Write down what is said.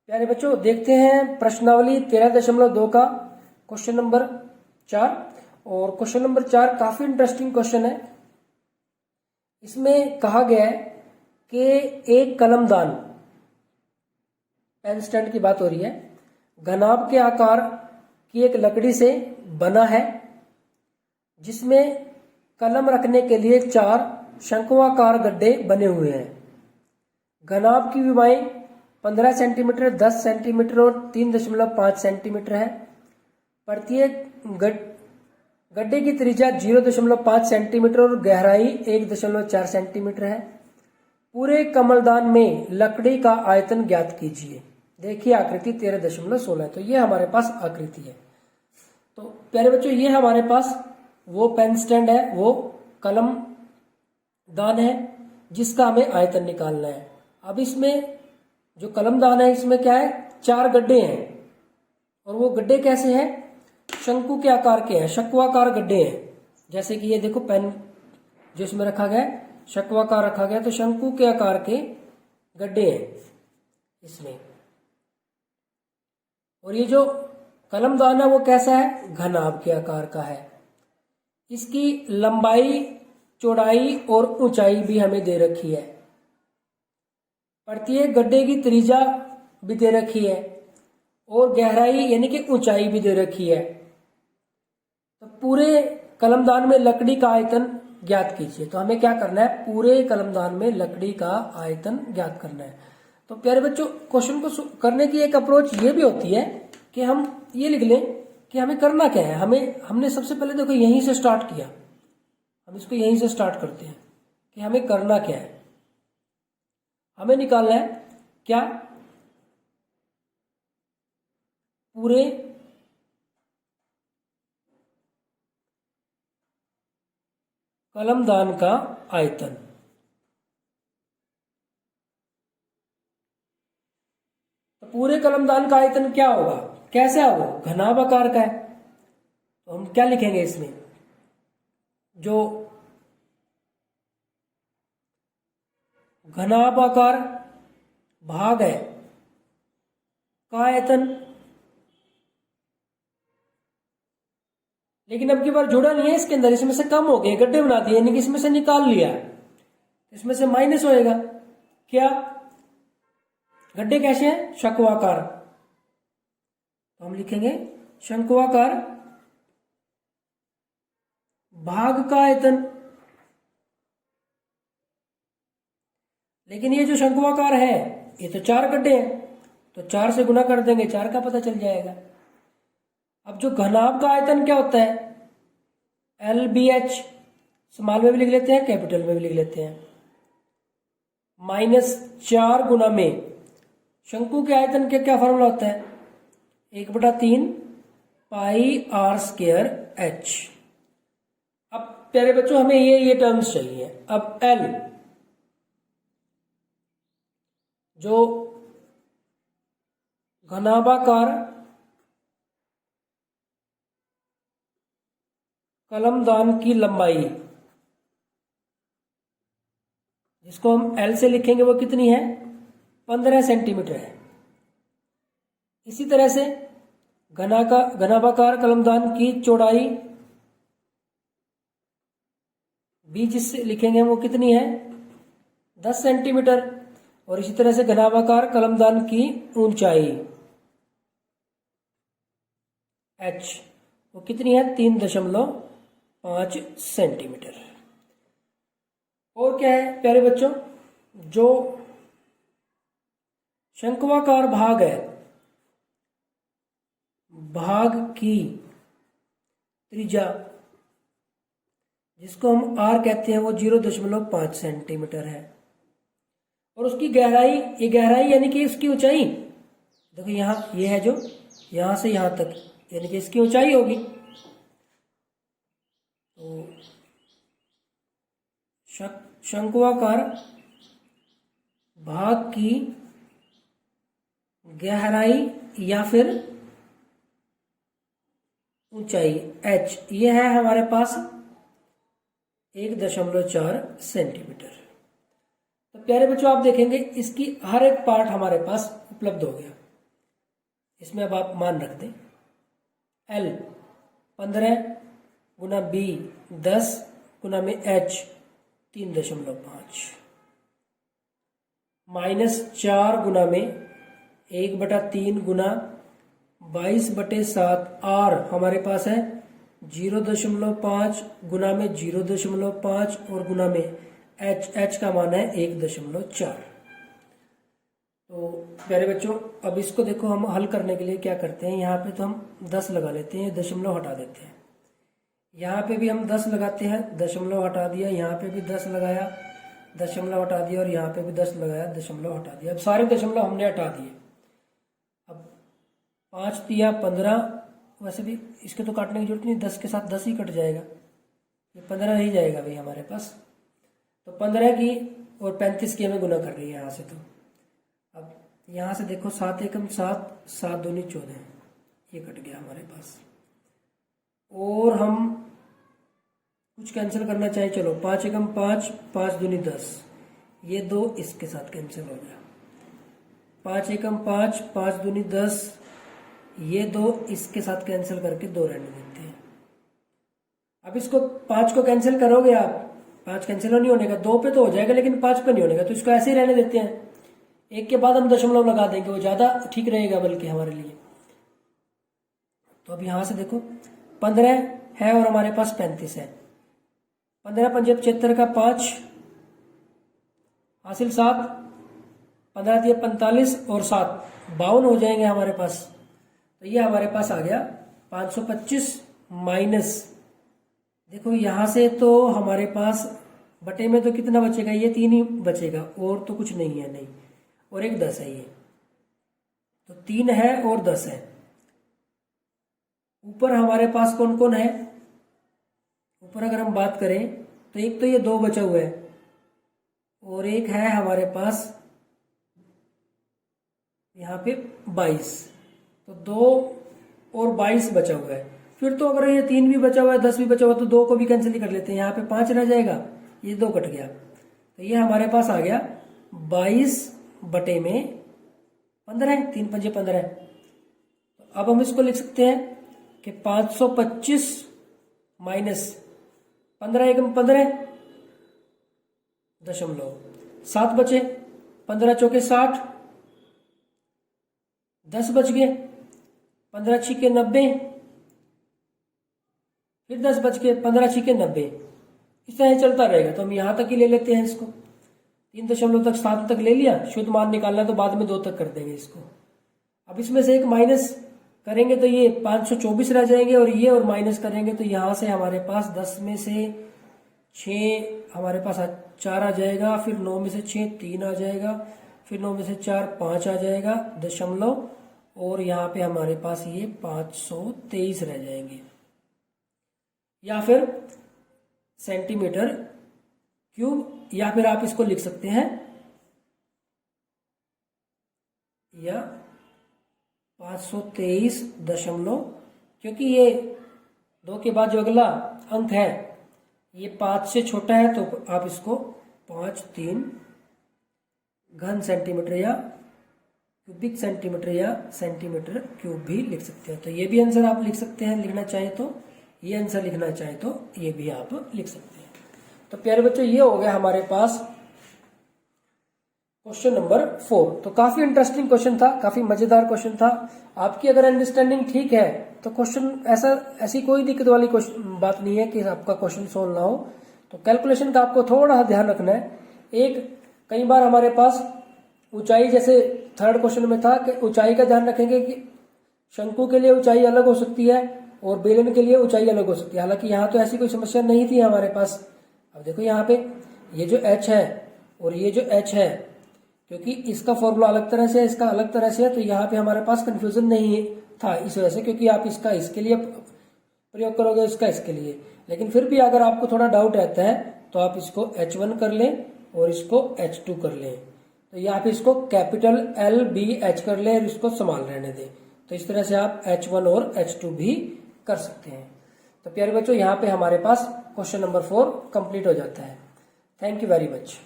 प्यारे बच्चों, देखते हैं प्रश्नावली 13.2 का क्वेश्चन नंबर 4। और क्वेश्चन नंबर 4 काफी इंटरेस्टिंग क्वेश्चन है। इसमें कहा गया है कि एक कलमदान, पेन स्टैंड की बात हो रही है, घनाभ के आकार की एक लकड़ी से बना है, जिसमें कलम रखने के लिए 4 शंक्वाकार गड्ढे बने हुए हैं। घनाभ की विमाएं 15 सेंटीमीटर, 10 सेंटीमीटर और 3.5 सेंटीमीटर है। प्रत्येक गड्ढे की त्रिज्या 0.5 सेंटीमीटर और गहराई 1.4 सेंटीमीटर है। पूरे कमलदान में लकड़ी का आयतन ज्ञात कीजिए। देखिए आकृति 13.16 है। तो ये हमारे पास आकृति है। तो प्यारे बच्चों, ये हमारे पास वो पेन स्टैंड है, वो कलम दान है जिसका हमें आयतन निकालना है। अब इसमें जो कलमदान है, इसमें क्या है, 4 गड्ढे हैं और वो गड्ढे कैसे हैं, शंकु के आकार के हैं, शंक्वाकार गड्ढे हैं। जैसे कि ये देखो पेन जो इसमें रखा गया है, शंक्वाकार रखा गया, तो शंकु के आकार के गड्ढे हैं इसमें। और ये जो कलमदान है वो कैसा है, घनाभ के आकार का है। इसकी लंबाई, चौड़ाई और ऊंचाई भी हमें दे रखी है। प्रत्येक गड्ढे की त्रिज्या भी दे रखी है और गहराई यानी कि ऊंचाई भी दे रखी है। तो पूरे कलमदान में लकड़ी का आयतन ज्ञात कीजिए। तो हमें क्या करना है, पूरे कलमदान में लकड़ी का आयतन ज्ञात करना है। तो प्यारे बच्चों, क्वेश्चन को करने की एक अप्रोच ये भी होती है कि हम ये लिख लें कि हमें करना क्या है। हमने सबसे पहले देखो यहीं से स्टार्ट किया, हम इसको यहीं से स्टार्ट करते हैं कि हमें करना क्या है। हमें निकालना है क्या, पूरे कलमदान का आयतन। तो पूरे कलमदान का आयतन क्या होगा, कैसा होगा, घनाभ आकार का है। तो हम क्या लिखेंगे इसमें, जो घनाभ आकार भाग है का आयतन। लेकिन अब की बार जुड़ा नहीं है इसके अंदर, इसमें से कम हो गए, गड्ढे बना दिए, यानी कि इसमें से निकाल लिया, इसमें से माइनस होएगा। क्या, गड्ढे कैसे हैं, शंक्वाकार। तो हम लिखेंगे शंक्वाकार भाग का आयतन। लेकिन ये जो शंक्वाकार है, ये तो 4 गड्ढे हैं, तो 4 से गुना कर देंगे, 4 का पता चल जाएगा। अब जो घनाभ का आयतन क्या होता है, LBH, स्मॉल में भी लिख लेते हैं, कैपिटल में भी लिख लेते हैं, -4 गुना में शंकु के आयतन के क्या फॉर्मूला होता है, 1/3 पाई r स्क्वायर h। अब प्यारे बच्चों, हमें ये टर्म्स चाहिए। अब L जो घनाभाकार कलमदान की लंबाई, जिसको हम L से लिखेंगे, वो कितनी है, 15 सेंटीमीटर है। इसी तरह से घनाभाकार कलमदान की चौड़ाई भी जिससे लिखेंगे वो कितनी है, 10 सेंटीमीटर। और इसी तरह से घनाभाकार कलमदान की ऊंचाई h वो कितनी है, 3.5 सेंटीमीटर। और क्या है प्यारे बच्चों, जो शंक्वाकार भाग है, भाग की त्रिज्या जिसको हम r कहते हैं, वो 0.5 सेंटीमीटर है। और उसकी गहराई, ये गहराई यानी कि इसकी ऊंचाई, देखो यहां ये है जो यहां से यहां तक, यानी कि इसकी ऊंचाई होगी। तो शंक्वाकार भाग की गहराई या फिर ऊंचाई h, ये है हमारे पास 1.4 सेंटीमीटर। तो प्यारे बच्चों, आप देखेंगे इसकी हर एक पार्ट हमारे पास उपलब्ध हो गया। इसमें अब आप मान रख दें। L 15 गुना B 10 गुना में H 3.5 माइनस 4 गुना में 1/3 गुना 22/7 R हमारे पास है 0.5 गुना में 0.5 और गुना में H का मान है 1.4। तो प्यारे बच्चों, अब इसको देखो, हम हल करने के लिए क्या करते हैं, यहाँ पे तो हम 10 लगा लेते हैं, दशमलव हटा देते हैं। यहाँ पे भी हम 10 लगाते हैं, दशमलव हटा दिया, यहाँ पे भी 10 लगाया, दशमलव हटा दिया, और यहाँ पे भी 10 लगाया, दशमलव हटा दिया। अब सारे दशमलव हमने हटा दिए। अब 5 दिया 15, वैसे भी इसके तो काटने की जरूरत नहीं, 10 के साथ 10 ही कट जाएगा, ये 15 रह जाएगा भाई हमारे पास। तो 15 की और 35 की हमें गुना कर रही है यहाँ से। तो अब यहाँ से देखो, 7 एकम 7, 7 दूनी 14, ये कट गया हमारे पास। और हम कुछ कैंसिल करना चाहे, चलो 5 एकम 5, 5 दूनी 10, ये 2 इसके साथ कैंसिल हो गया। 5 एकम 5, 5 दूनी 10, ये 2 इसके साथ कैंसिल करके 2 रहने देते हैं। अब इसको 5 को कैंसिल करोगे आप, 5 कैंसिल नहीं होने का, 2 पे तो हो जाएगा लेकिन 5 पे नहीं होने का, तो इसको ऐसे ही रहने देते हैं। एक के बाद हम दशमलव लगा देंगे, वो ज्यादा ठीक रहेगा बल्कि हमारे लिए। तो अब यहां से देखो, 15 है और हमारे पास 35 है। 15 पंजे 75 का 5 हासिल 7, 15 दिए 45 और 7 52 हो जाएंगे हमारे पास। तो ये हमारे पास आ गया 525 माइनस, देखो यहां से तो हमारे पास बटे में तो कितना बचेगा, ये 3 ही बचेगा, और तो कुछ नहीं है, नहीं, और एक 10 है, ये तो 3 है और 10 है। ऊपर हमारे पास कौन कौन है, ऊपर अगर हम बात करें तो एक तो ये 2 बचा हुआ है, और एक है हमारे पास यहाँ पे 22, तो 2 और 22 बचा हुआ है। फिर तो अगर ये 3 भी बचा हुआ है, 10 भी बचा हुआ है, तो 2 को भी कैंसिल ही कर लेते हैं, यहाँ पे 5 रह जाएगा, ये 2 कट गया, तो ये हमारे पास आ गया 22 बटे में 15, 3 पंजे 15। तो अब हम इसको लिख सकते हैं कि 525 माइनस 15 एकम 15 दशमलव 7 बचे, 15 चौके 60, 10 बच गए, 15 छिके 90, फिर 10 बच गए, 15 छिके 90, इस तरह चलता रहेगा। तो हम यहां तक ही ले लेते हैं इसको, 3 दशमलव तक 7 तक ले लिया, शुद्ध मान निकालना तो बाद में 2 तक कर देंगे इसको। अब इसमें से एक माइनस करेंगे तो ये 524 रह जाएंगे, और ये और माइनस करेंगे तो यहां से हमारे पास 10 में से 6 हमारे पास 4 आ जाएगा, फिर 9 में से 6 3 आ जाएगा, फिर 9 में से 4 5 आ जाएगा दशमलव, और यहाँ पे हमारे पास ये 523 रह जाएंगे, या फिर सेंटीमीटर क्यूब, या फिर आप इसको लिख सकते हैं या 523 दशमलव, क्योंकि ये 2 के बाद जो अगला अंक है ये 5 से छोटा है, तो आप इसको 5-3 घन सेंटीमीटर या क्यूबिक सेंटीमीटर या सेंटीमीटर क्यूब भी लिख सकते हैं। तो ये भी आंसर आप लिख सकते हैं, लिखना चाहे तो ये आंसर लिखना चाहे तो ये भी आप लिख सकते हैं। तो प्यारे बच्चों, ये हो गया हमारे पास क्वेश्चन नंबर 4। तो काफी इंटरेस्टिंग क्वेश्चन था, काफी मजेदार क्वेश्चन था। आपकी अगर अंडरस्टैंडिंग ठीक है तो क्वेश्चन ऐसी कोई दिक्कत वाली बात नहीं है कि आपका क्वेश्चन सोल्व ना हो। तो कैलकुलेशन का आपको थोड़ा सा ध्यान रखना है। कई बार हमारे पास ऊंचाई, जैसे थर्ड क्वेश्चन में था कि ऊंचाई का ध्यान रखेंगे कि शंकु के लिए ऊंचाई अलग हो सकती है और बेलन के लिए ऊंचाई अलग हो सकती है। हालांकि यहाँ तो ऐसी कोई समस्या नहीं थी हमारे पास। अब देखो यहाँ पे ये जो h है और ये जो h है, क्योंकि इसका फॉर्मूला अलग तरह से है, इसका अलग तरह से है, तो यहाँ पे हमारे पास कंफ्यूजन नहीं था इस वजह से, क्योंकि आप इसका इसके लिए प्रयोग करोगे, इसका इसके लिए। लेकिन फिर भी अगर आपको थोड़ा डाउट रहता है तो आप इसको H1 कर लें और इसको H2 कर लें। तो यहाँ पे इसको कैपिटल LBH कर लें और इसको समान रहने दें। तो इस तरह से आप H1 और H2 भी कर सकते हैं। तो प्यारे बच्चों, यहाँ पे हमारे पास क्वेश्चन नंबर 4 कंप्लीट हो जाता है। Thank you very much.